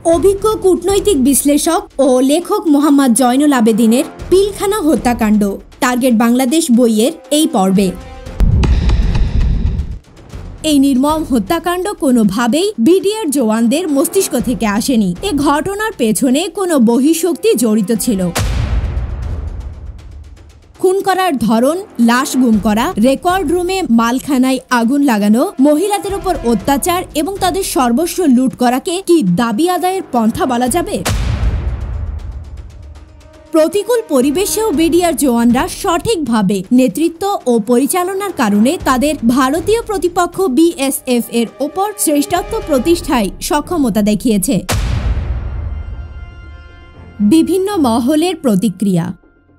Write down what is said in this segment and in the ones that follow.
অভিজ্ঞ কূটনৈতিক বিশ্লেষক ও লেখক মোহাম্মদ জয়নুল আবেদিনের পিলখানা হত্যাকাণ্ড টার্গেট বাংলাদেশ বইয়ের এই পর্বে। এই নির্মম হত্যাকাণ্ড কোনোভাবেই বিডিআর জওয়ানদের মস্তিষ্ক থেকে আসেনি। এ ঘটনার পেছনে কোনো বহিঃশক্তি জড়িত ছিল। খুন করার ধরন, লাশ গুম করা, রেকর্ড রুমে মালখানায় আগুন লাগানো, মহিলাদের উপর অত্যাচার এবং তাদের সর্বস্ব লুট করাকে কি দাবি আদায়ের পন্থা বলা যাবে? প্রতিকূল পরিবেশেও বিডিআর জওয়ানরা সঠিকভাবে নেতৃত্ব ও পরিচালনার কারণে তাদের ভারতীয় প্রতিপক্ষ বিএসএফ এর ওপর শ্রেষ্ঠত্ব প্রতিষ্ঠায় সক্ষমতা দেখিয়েছে। বিভিন্ন মহলের প্রতিক্রিয়া।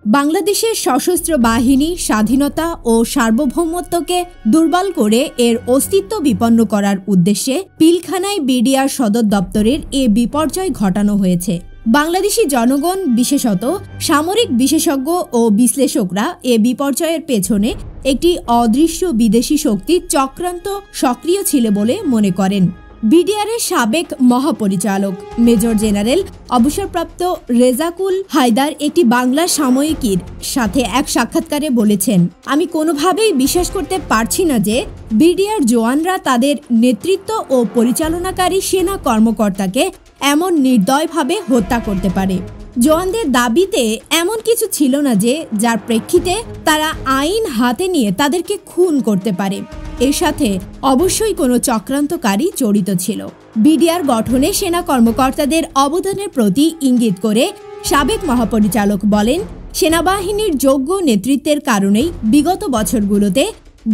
বাংলাদেশের সশস্ত্র বাহিনী স্বাধীনতা ও সার্বভৌমত্বকে দুর্বল করে এর অস্তিত্ব বিপন্ন করার উদ্দেশ্যে পিলখানায় বিডিআর সদর দপ্তরের এ বিপর্যয় ঘটানো হয়েছে। বাংলাদেশি জনগণ, বিশেষত সামরিক বিশেষজ্ঞ ও বিশ্লেষকরা এ বিপর্যয়ের পেছনে একটি অদৃশ্য বিদেশি শক্তির চক্রান্ত সক্রিয় ছিল বলে মনে করেন। বিডিআরের সাবেক মহাপরিচালক মেজর জেনারেল অবসরপ্রাপ্ত রেজাকুল হায়দার একটি বাংলা সাময়িকীর সাথে এক সাক্ষাৎকারে বলেছেন, আমি কোনোভাবেই বিশ্বাস করতে পারছি না যে বিডিআর জওয়ানরা তাদের নেতৃত্ব ও পরিচালনাকারী সেনা কর্মকর্তাকে এমন নির্দয়ভাবে হত্যা করতে পারে। জওয়ানদের দাবিতে এমন কিছু ছিল না যে যার প্রেক্ষিতে তারা আইন হাতে নিয়ে তাদেরকে খুন করতে পারে। এর সাথে অবশ্যই কোনো চক্রান্তকারী জড়িত ছিল। বিডিআর গঠনে সেনা কর্মকর্তাদের অবদানের প্রতি ইঙ্গিত করে সাবেক মহাপরিচালক বলেন, সেনাবাহিনীর যোগ্য নেতৃত্বের কারণেই বিগত বছরগুলোতে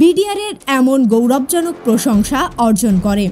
বিডিআরের এমন গৌরবজনক প্রশংসা অর্জন করে।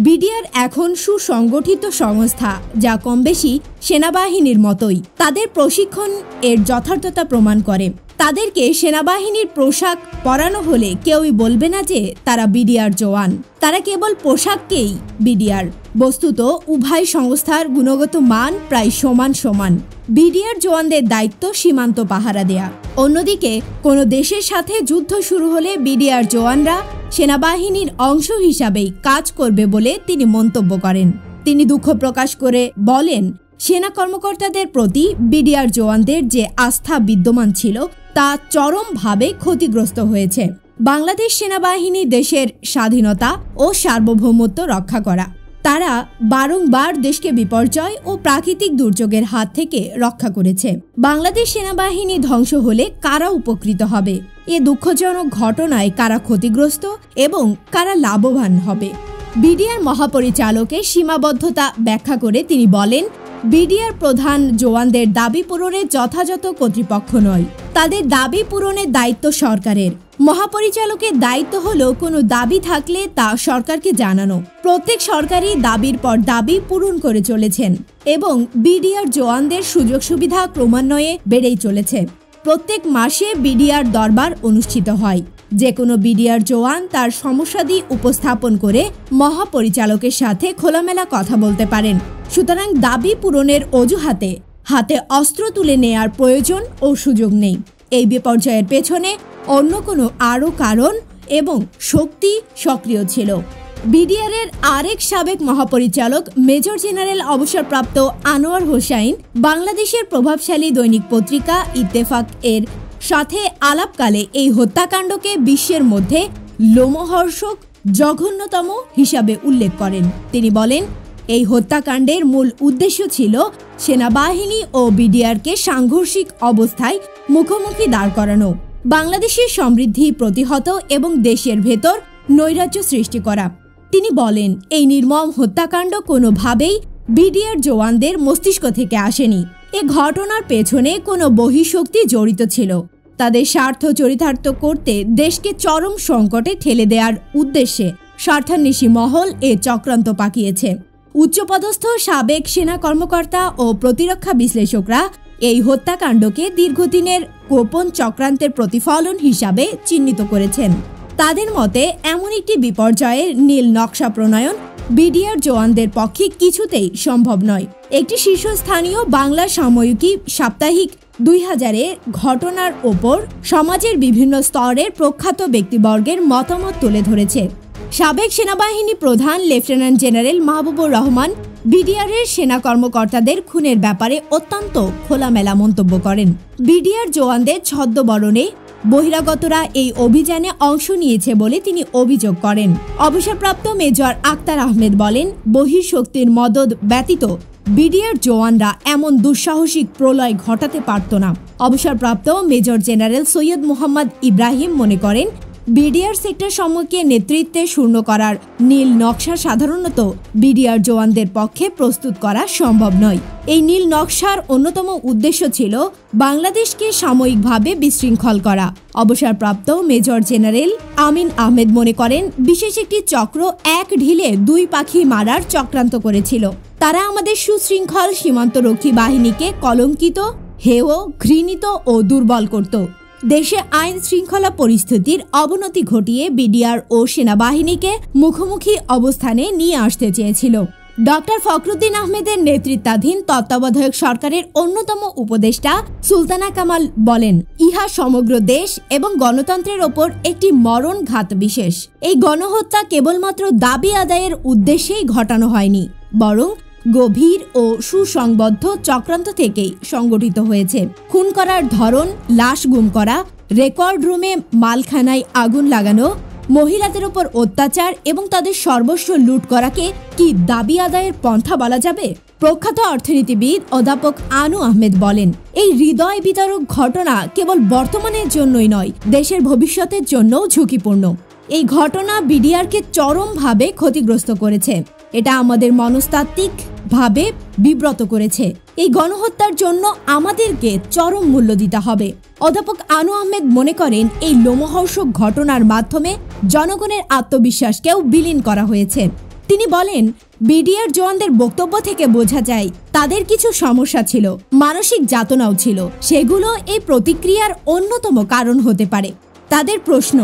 বিডিআর এখন সুসংগঠিত সংস্থা, যা কমবেশি সেনাবাহিনীর মতোই। তাদের প্রশিক্ষণ এর যথার্থতা প্রমাণ করে। তাদেরকে সেনাবাহিনীর পোশাক পরানো হলে কেউই বলবে না যে তারা বিডিআর জওয়ান। তারা কেবল পোশাককেই বিডিআর। বস্তুত উভয় সংস্থার গুণগত মান প্রায় সমান সমান। বিডিআর জওয়ানদের দায়িত্ব সীমান্ত পাহারা দেয়া। অন্যদিকে কোনো দেশের সাথে যুদ্ধ শুরু হলে বিডিআর জওয়ানরা সেনাবাহিনীর অংশ হিসাবেই কাজ করবে বলে তিনি মন্তব্য করেন। তিনি দুঃখ প্রকাশ করে বলেন, সেনা কর্মকর্তাদের প্রতি বিডিআর জওয়ানদের যে আস্থা বিদ্যমান ছিল তা চরমভাবে ক্ষতিগ্রস্ত হয়েছে। বাংলাদেশ সেনাবাহিনী দেশের স্বাধীনতা ও সার্বভৌমত্ব রক্ষা করা। তারা বারংবার দেশকে বিপর্যয় ও প্রাকৃতিক দুর্যোগের হাত থেকে রক্ষা করেছে। বাংলাদেশ সেনাবাহিনী ধ্বংস হলে কারা উপকৃত হবে? এ দুঃখজনক ঘটনায় কারা ক্ষতিগ্রস্ত এবং কারা লাভবান হবে? বিডিআর মহাপরিচালকের সীমাবদ্ধতা ব্যাখ্যা করে তিনি বলেন, বিডিআর প্রধান জওয়ানদের দাবি পূরণের যথাযথ কর্তৃপক্ষ নয়। তাদের দাবি পূরণের দায়িত্ব সরকারের। মহাপরিচালকের দায়িত্ব হলো কোনো দাবি থাকলে তা সরকারকে জানানো। প্রত্যেক সরকারই দাবির পর দাবি পূরণ করে চলেছেন এবং বিডিআর জওয়ানদের সুযোগ সুবিধা ক্রমান্বয়ে বেড়েই চলেছে। প্রত্যেক মাসে বিডিআর দরবার অনুষ্ঠিত হয়। যে কোনো বিডিআর জওয়ান তার সমস্যাদি উপস্থাপন করে মহাপরিচালকের সাথে খোলামেলা কথা বলতে পারেন। সুতরাং দাবি পূরণের অজুহাতে হাতে অস্ত্র তুলে নেয়ার প্রয়োজন ও সুযোগ নেই। এই বিপর্যয়ের পেছনে অন্য কোনো আরও কারণ এবং শক্তি সক্রিয় ছিল। বিডিআরের আরেক সাবেক মহাপরিচালক মেজর জেনারেল অবসরপ্রাপ্ত আনোয়ার হোসাইন বাংলাদেশের প্রভাবশালী দৈনিক পত্রিকা ইত্তেফাক এর সাথে আলাপকালে এই হত্যাকাণ্ডকে বিশ্বের মধ্যে লোমহর্ষক জঘন্যতম হিসাবে উল্লেখ করেন। তিনি বলেন, এই হত্যাকাণ্ডের মূল উদ্দেশ্য ছিল সেনাবাহিনী ও বিডিআরকে সাংঘর্ষিক অবস্থায় মুখোমুখি দাঁড় করানো, বাংলাদেশের সমৃদ্ধি প্রতিহত এবং দেশের ভেতর নৈরাজ্য সৃষ্টি করা। তিনি বলেন, এই নির্মম হত্যাকাণ্ড কোনোভাবেই বিডিআর জওয়ানদের মস্তিষ্ক থেকে আসেনি। এ ঘটনার পেছনে কোনো বহিঃশক্তি জড়িত ছিল। তাদের স্বার্থ চরিতার্থ করতে দেশকে চরম সংকটে ঠেলে দেওয়ার উদ্দেশ্যে স্বার্থান্বেষী মহল এ চক্রান্ত পাকিয়েছে। উচ্চপদস্থ সাবেক সেনা কর্মকর্তা ও প্রতিরক্ষা বিশ্লেষকরা এই হত্যাকাণ্ডকে দীর্ঘদিনের গোপন চক্রান্তের প্রতিফলন হিসাবে চিহ্নিত করেছেন। তাদের মতে এমন একটি বিপর্যয়ের নীল নকশা প্রণয়ন বিডিআর জওয়ানদের পক্ষে কিছুতেই সম্ভব নয়। একটি শীর্ষস্থানীয় বাংলা সাময়িকী সাপ্তাহিক 2000-এর ঘটনার ওপর সমাজের বিভিন্ন স্তরের প্রখ্যাত ব্যক্তিবর্গের মতামত তুলে ধরেছে। সাবেক সেনাবাহিনী প্রধান লেফটেন্যান্ট জেনারেল মাহবুবুর রহমান বিডিআরের সেনা কর্মকর্তাদের খুনের ব্যাপারে অত্যন্ত খোলামেলা মন্তব্য করেন। বিডিআর জওয়ানদের ছদ্মবরণে বহিরাগতরা এই অভিযানে অংশ নিয়েছে বলে তিনি অভিযোগ করেন। অবসরপ্রাপ্ত মেজর আক্তার আহমেদ বলেন, বহিঃশক্তির মদদ ব্যতীত বিডিআর জওয়ানরা এমন দুঃসাহসিক প্রলয় ঘটাতে পারত না। অবসরপ্রাপ্ত মেজর জেনারেল সৈয়দ মোহাম্মদ ইব্রাহিম মনে করেন, বিডিআর সেক্টর সমূহকে নেতৃত্বে শূন্য করার নীল নকশা সাধারণত বিডিআর জওয়ানদের পক্ষে প্রস্তুত করা সম্ভব নয়। এই নীল নকশার অন্যতম উদ্দেশ্য ছিল বাংলাদেশকে সাময়িকভাবে বিশৃঙ্খল করা। অবসরপ্রাপ্ত মেজর জেনারেল আমিন আহমেদ মনে করেন, বিশেষ একটি চক্র এক ঢিলে দুই পাখি মারার চক্রান্ত করেছিল। তারা আমাদের সুশৃঙ্খল সীমান্তরক্ষী বাহিনীকে কলঙ্কিত, হেয়, ঘৃণিত ও দুর্বল করত। দেশে আইন শৃঙ্খলা পরিস্থিতির অবনতি ঘটিয়ে বিডিআর ও সেনাবাহিনীকে মুখোমুখি অবস্থানে নিয়ে আসতে চেয়েছিল। ডক্টর ফখরুদ্দিন আহমেদের নেতৃত্বাধীন তত্ত্বাবধায়ক সরকারের অন্যতম উপদেষ্টা সুলতানা কামাল বলেন, ইহা সমগ্র দেশ এবং গণতন্ত্রের ওপর একটি মরণঘাত বিশেষ। এই গণহত্যা কেবলমাত্র দাবি আদায়ের উদ্দেশ্যেই ঘটানো হয়নি, বরং গভীর ও সুসংবদ্ধ চক্রান্ত থেকেই সংগঠিত হয়েছে। খুন করার ধরন, লাশ গুম করা, রেকর্ড রুমে মালখানায় আগুন লাগানো, মহিলাদের উপর অত্যাচার এবং তাদের সর্বস্ব লুট করাকে কি দাবি আদায়ের পন্থা বলা যাবে? প্রখ্যাত অর্থনীতিবিদ অধ্যাপক আনু আহমেদ বলেন, এই হৃদয় বিদারক ঘটনা কেবল বর্তমানের জন্যই নয়, দেশের ভবিষ্যতের জন্যও ঝুঁকিপূর্ণ। এই ঘটনা বিডিআরকে চরমভাবে ক্ষতিগ্রস্ত করেছে। এটা আমাদের মনস্তাত্ত্বিক ভাবে বিব্রত করেছে। এই গণহত্যার জন্য আমাদেরকে চরম মূল্য দিতে হবে। অধ্যাপক আনু আহমেদ মনে করেন, এই লোমহর্ষক ঘটনার মাধ্যমে জনগণের আত্মবিশ্বাসকেও বিলীন করা হয়েছে। তিনি বলেন, বিডিআর জওয়ানদের বক্তব্য থেকে বোঝা যায় তাদের কিছু সমস্যা ছিল, মানসিক যাতনাও ছিল। সেগুলো এই প্রতিক্রিয়ার অন্যতম কারণ হতে পারে। তাদের প্রশ্ন,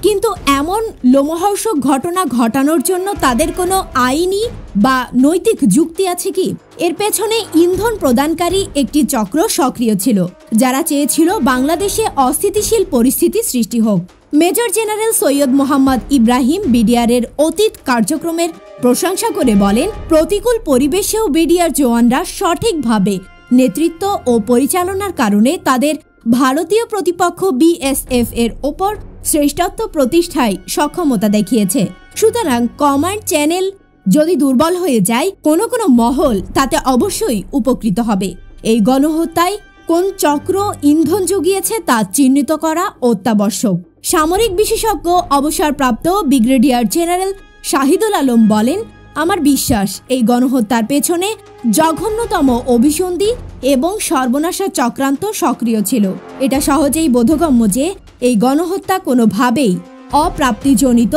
কিন্তু এমন লোমহর্ষক ঘটনা ঘটানোর জন্য তাদের কোনো আইনি বা নৈতিক যুক্তি আছে কি? এর পেছনে ইন্ধন প্রদানকারী একটি চক্র সক্রিয় ছিল, যারা চেয়েছিল বাংলাদেশে অস্থিতিশীল পরিস্থিতি সৃষ্টি হোক। মেজর জেনারেল সৈয়দ মোহাম্মদ ইব্রাহিম বিডিআরের অতীত কার্যক্রমের প্রশংসা করে বলেন, প্রতিকূল পরিবেশেও বিডিআর জওয়ানরা সঠিকভাবে নেতৃত্ব ও পরিচালনার কারণে তাদের ভারতীয় প্রতিপক্ষ বিএসএফ এর ওপর শ্রেষ্ঠত্ব প্রতিষ্ঠায় সক্ষমতা দেখিয়েছে। সুতরাং কমান্ড চ্যানেল যদি দুর্বল হয়ে যায়, কোনো কোনো মহল তাতে অবশ্যই উপকৃত হবে। এই গণহত্যায় কোন চক্র ইন্ধন জুগিয়েছে তা চিহ্নিত করা অত্যাবশ্যক। সামরিক বিশেষজ্ঞ অবসরপ্রাপ্ত ব্রিগেডিয়ার জেনারেল শাহিদুল আলম বলেন, আমার বিশ্বাস এই গণহত্যার পেছনে জঘন্যতম অভিসন্ধি এবং সর্বনাশা চক্রান্ত সক্রিয় ছিল। এটা সহজেই বোধগম্য যে এই গণহত্যা কোনোভাবেই অপ্রাপ্তিজনিত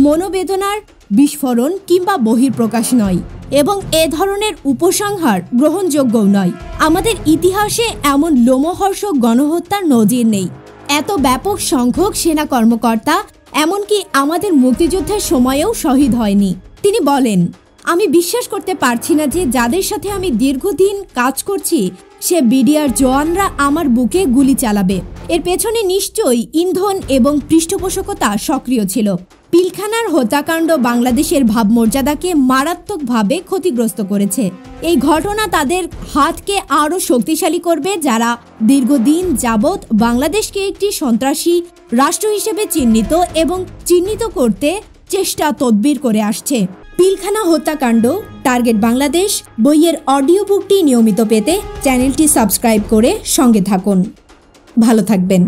মনোবেদনার বিস্ফোরণ কিংবা বহিঃপ্রকাশ নয় এবং এ ধরনের উপসংহার গ্রহণযোগ্যও নয়। আমাদের ইতিহাসে এমন লোমহর্ষক গণহত্যার নজির নেই। এত ব্যাপক সংখ্যক সেনা কর্মকর্তা এমনকি আমাদের মুক্তিযুদ্ধের সময়েও শহীদ হয়নি। তিনি বলেন, আমি বিশ্বাস করতে পারছি না যে যাদের সাথে আমি দীর্ঘদিন কাজ করছি সে বিডিআর জওয়ানরা আমার বুকে গুলি চালাবে। এর পেছনে নিশ্চয়ই ইন্ধন এবং পৃষ্ঠপোষকতা সক্রিয় ছিল। পিলখানার হত্যাকাণ্ড বাংলাদেশের ভাবমর্যাদাকে মারাত্মকভাবে ক্ষতিগ্রস্ত করেছে। এই ঘটনা তাদের হাতকে আরও শক্তিশালী করবে, যারা দীর্ঘদিন যাবৎ বাংলাদেশকে একটি সন্ত্রাসী রাষ্ট্র হিসেবে চিহ্নিত করতে চেষ্টা তদবির করে আসছে। পিলখানা হত্যাকাণ্ড টার্গেট বাংলাদেশ বইয়ের অডিও বুকটি নিয়মিত পেতে চ্যানেলটি সাবস্ক্রাইব করে সঙ্গে থাকুন। ভালো থাকবেন।